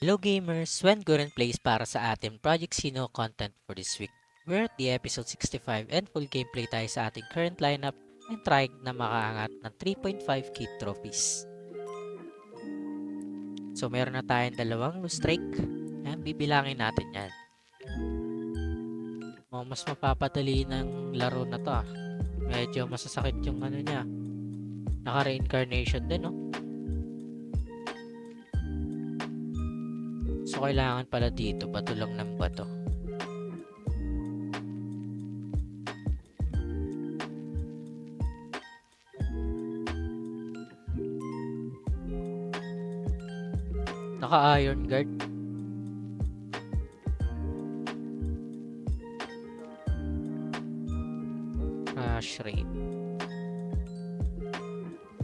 Hello gamers! Swen Guren plays para sa ating Project Sino content for this week. We're at the episode 65 and full gameplay tayo sa ating current lineup and trying na makaangat ng 3.5k trophies. So meron na tayong dalawang loose streak and bibilangin natin yan. Mas mapapadali ng laro na to Medyo masasakit yung ano niya. Naka-reincarnation din So kailangan pala dito bato lang ng bato. Naka-iron guard. Crash rate.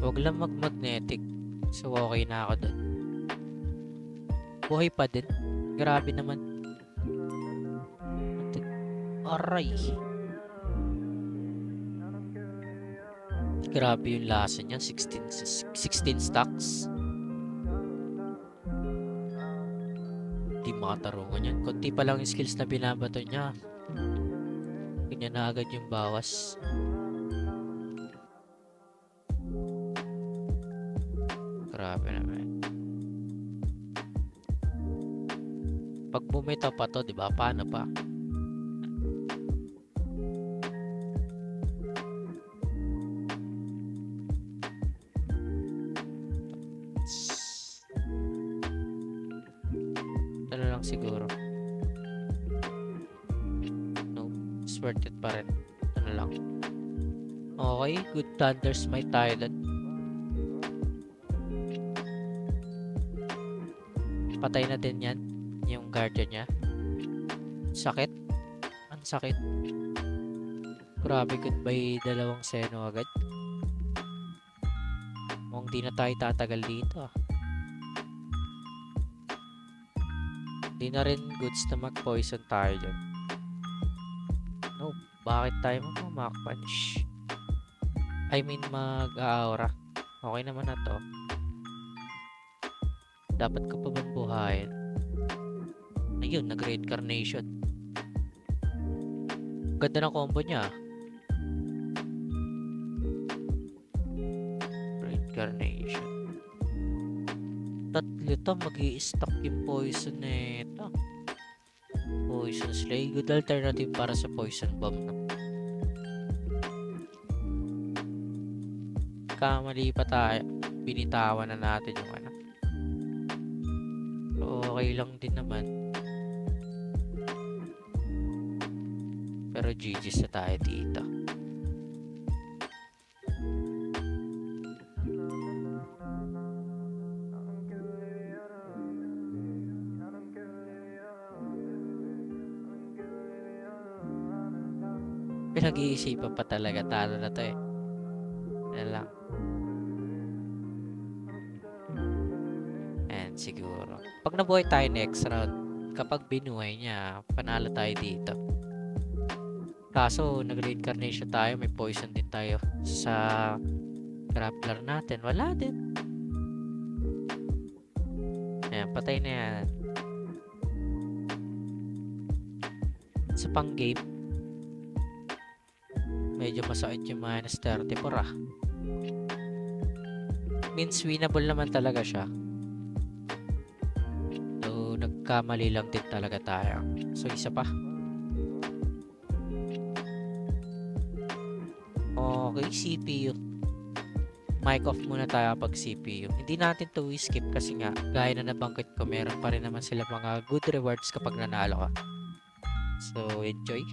Huwag lang mag-magnetic. So okay na ako dun. Buhay pa din. Grabe naman. Aray. Grabe yung lasa niya. 16 stacks. Di makatarungan yan. Kunti pa lang yung skills na binabato niya. Ganyan na agad yung bawas. Grabe naman. Pag bumitaw pa to, di ba? Paano pa? Ano lang siguro. No, it's worth it pa rin. Ano lang. Okay, good Thunder Smite tayo dun. Patay na din yan. Yung guardian niya. Sakit. Ang sakit. Grabe, goodbye dalawang seno agad. Mukhang di na tayo tatagal dito Di na rin goods na mag-poison tayo dyan. No, bakit tayo mag-punch? I mean mag-aura. Okay naman na to. Dapat ko pa bang buhayin? Ayun, nag-reincarnation. Ganda ng combo niya. Reincarnation. Tatlo to, mag-i-stack yung poison nito. Poison Slay. Good alternative para sa poison bomb. Kamali pa tayo. Binitawan na natin yung ano. Okay lang din naman. Pero GG's na tayo dito. Pinag-iisipan pa talaga. Talo na to Yan lang. And siguro. Pag nabuhay tayo next round, kapag binuhay niya, panalo tayo dito. Kaso, nag-reincarnation tayo. May poison din tayo sa grappler natin. Wala din. Ayan, patay na yan. Sa pang-game, medyo masakit yung minus 34 Means winnable naman talaga siya. So, nagkamali lang din talaga tayo. So, isa pa. Okay, CPU. Mic off muna tayo pag CPU. Hindi natin to skip kasi nga, gaya na nabanggit ko, meron pa rin naman sila mga good rewards kapag nanalo ka. So, enjoy.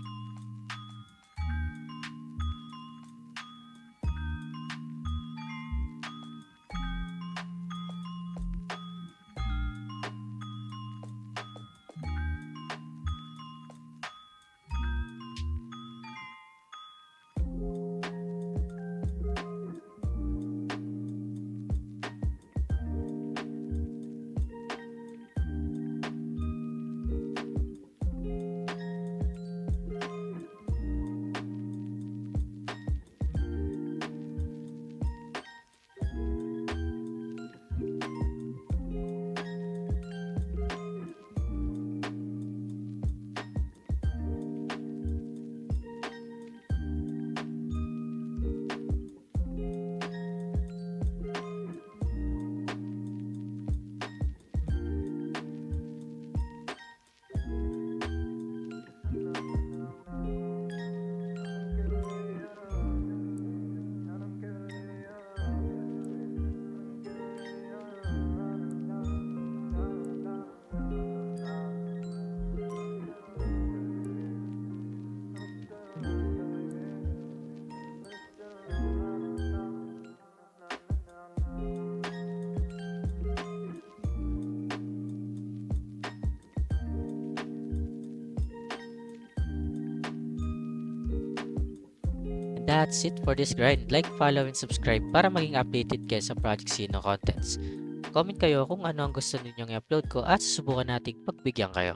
That's it for this grind. Like, follow, and subscribe para maging updated kayo sa Project Sino contents. Comment kayo kung ano ang gusto ninyong i-upload ko at susubukan nating pagbigyan kayo.